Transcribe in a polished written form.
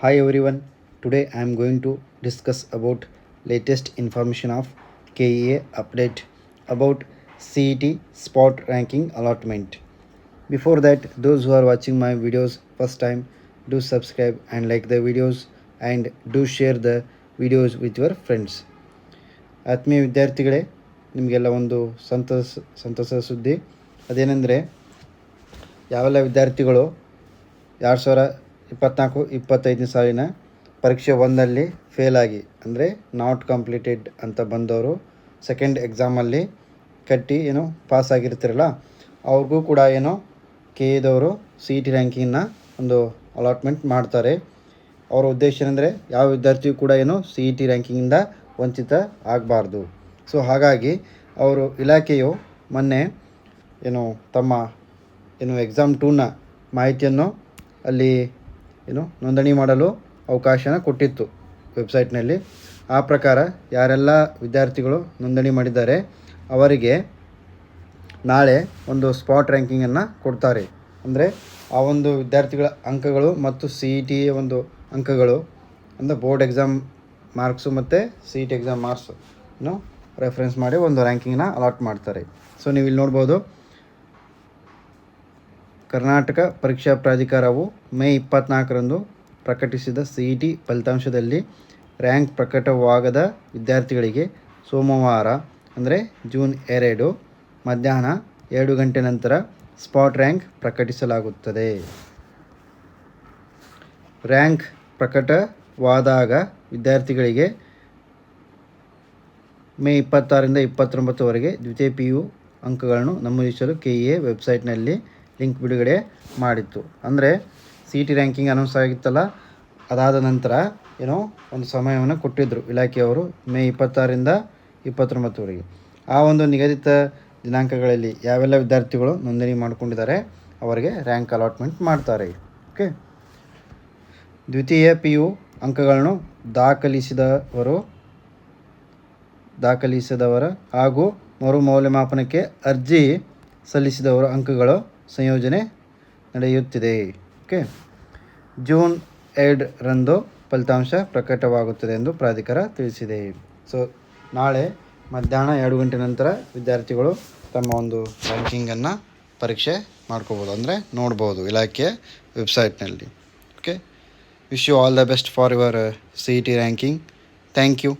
Hi everyone. Today I am going to discuss about latest information of KEA update about CET spot ranking allotment. Before that, those who are watching my videos first time, do subscribe and like the videos and do share the videos with your friends. ಆತ್ಮೀಯ ವಿದ್ಯಾರ್ಥಿಗಳೇ, ನಿಮಗೆಲ್ಲ ಒಂದು ಸಂತಸ ಸುದ್ದಿ. ಅದೇನೆಂದರೆ, ಯಾವೆಲ್ಲ ವಿದ್ಯಾರ್ಥಿಗಳು 2024-25 ಸಾಲಿನ ಪರೀಕ್ಷೆ 1ರಲ್ಲಿ ಫೇಲ್ ಆಗಿ ಅಂದರೆ ನಾಟ್ ಕಂಪ್ಲೀಟೆಡ್ ಅಂತ ಬಂದವರು ಸೆಕೆಂಡ್ ಎಕ್ಸಾಮಲ್ಲಿ ಕಟ್ಟಿ ಪಾಸ್ ಆಗಿರ್ತಿರಲ್ಲ, ಅವ್ರಿಗೂ ಕೂಡ ಕೆದವರು ಸಿ ಇ ಟಿ ರ್ಯಾಂಕಿಂಗನ್ನ ಒಂದು ಅಲಾಟ್ಮೆಂಟ್ ಮಾಡ್ತಾರೆ. ಅವರ ಉದ್ದೇಶ ಏನಂದರೆ ಯಾವ ವಿದ್ಯಾರ್ಥಿಯೂ ಕೂಡ ಸಿ ಇ ಟಿ ರ್ಯಾಂಕಿಂಗಿಂದ ವಂಚಿತ ಆಗಬಾರ್ದು. ಸೊ ಹಾಗಾಗಿ ಅವರು ಇಲಾಖೆಯು ಮೊನ್ನೆ ತಮ್ಮ ಎಕ್ಸಾಮ್ 2ನ ಮಾಹಿತಿಯನ್ನು ಅಲ್ಲಿ ನೋಂದಣಿ ಮಾಡಲು ಅವಕಾಶನ ಕೊಟ್ಟಿತ್ತು ವೆಬ್ಸೈಟ್ನಲ್ಲಿ. ಆ ಪ್ರಕಾರ ಯಾರೆಲ್ಲ ವಿದ್ಯಾರ್ಥಿಗಳು ನೋಂದಣಿ ಮಾಡಿದ್ದಾರೆ ಅವರಿಗೆ ನಾಳೆ ಒಂದು ಸ್ಪಾಟ್ ರ್ಯಾಂಕಿಂಗನ್ನು ಕೊಡ್ತಾರೆ. ಅಂದರೆ ಆ ಒಂದು ವಿದ್ಯಾರ್ಥಿಗಳ ಅಂಕಗಳು ಮತ್ತು ಸಿ ಇ ಟಿ ಒಂದು ಅಂಕಗಳು ಅಂದರೆ ಬೋರ್ಡ್ ಎಕ್ಸಾಮ್ ಮಾರ್ಕ್ಸು ಮತ್ತು C E T exam marks reference ಮಾಡಿ ಒಂದು ರ್ಯಾಂಕಿಂಗನ್ನ ಅಲಾಟ್ ಮಾಡ್ತಾರೆ. ಸೊ ನೀವು ಇಲ್ಲಿ ನೋಡ್ಬೋದು, ಕರ್ನಾಟಕ ಪರೀಕ್ಷಾ ಪ್ರಾಧಿಕಾರವು ಮೇ 24ರಂದು ಪ್ರಕಟಿಸಿದ ಸಿ ಇ ಟಿ ಫಲಿತಾಂಶದಲ್ಲಿ ರ್ಯಾಂಕ್ ಪ್ರಕಟವಾಗದ ವಿದ್ಯಾರ್ಥಿಗಳಿಗೆ ಸೋಮವಾರ ಅಂದರೆ ಜೂನ್ 2 ಮಧ್ಯಾಹ್ನ 2 ಗಂಟೆ ನಂತರ ಸ್ಪಾಟ್ ರ್ಯಾಂಕ್ ಪ್ರಕಟಿಸಲಾಗುತ್ತದೆ. ರ್ಯಾಂಕ್ ಪ್ರಕಟವಾದಾಗ ವಿದ್ಯಾರ್ಥಿಗಳಿಗೆ ಮೇ 26ರಿಂದ 29ವರೆಗೆ ದ್ವಿತೀಯ PU ಅಂಕಗಳನ್ನು ನಮೂದಿಸಲು ಕೆಇಎ ವೆಬ್ಸೈಟ್ನಲ್ಲಿ ಲಿಂಕ್ ಬಿಡುಗಡೆ ಮಾಡಿತ್ತು. ಅಂದರೆ C E T ranking announce ಆಗಿತ್ತಲ್ಲ, ಅದಾದ ನಂತರ ಒಂದು ಸಮಯವನ್ನು ಕೊಟ್ಟಿದ್ದರು ಇಲಾಖೆಯವರು ಮೇ 26ರಿಂದ 29ವರೆಗೆ. ಆ ಒಂದು ನಿಗದಿತ ದಿನಾಂಕಗಳಲ್ಲಿ ಯಾವೆಲ್ಲ ವಿದ್ಯಾರ್ಥಿಗಳು ನೋಂದಣಿ ಮಾಡಿಕೊಂಡಿದ್ದಾರೆ ಅವರಿಗೆ ರ್ಯಾಂಕ್ ಅಲಾಟ್ಮೆಂಟ್ ಮಾಡ್ತಾರೆ. ಓಕೆ, ದ್ವಿತೀಯ PU ಅಂಕಗಳನ್ನು ದಾಖಲಿಸಿದವರ ಹಾಗೂ ಮರು ಮೌಲ್ಯಮಾಪನಕ್ಕೆ ಅರ್ಜಿ ಸಲ್ಲಿಸಿದವರ ಅಂಕಗಳು ಸಂಯೋಜನೆ ನಡೆಯುತ್ತಿದೆ. ಓಕೆ, ಜೂನ್ 2ರಂದು ಫಲಿತಾಂಶ ಪ್ರಕಟವಾಗುತ್ತದೆ ಎಂದು ಪ್ರಾಧಿಕಾರ ತಿಳಿಸಿದೆ. ಸೊ ನಾಳೆ ಮಧ್ಯಾಹ್ನ 2 ಗಂಟೆ ನಂತರ ವಿದ್ಯಾರ್ಥಿಗಳು ತಮ್ಮ ಒಂದು ರ್ಯಾಂಕಿಂಗನ್ನು ಪರೀಕ್ಷೆ ಮಾಡ್ಕೋಬೋದು, ಅಂದರೆ ನೋಡ್ಬೋದು ಇಲಾಖೆಯ ವೆಬ್ಸೈಟ್ನಲ್ಲಿ. Okay, wish you all the best for your C E T ranking. Thank you.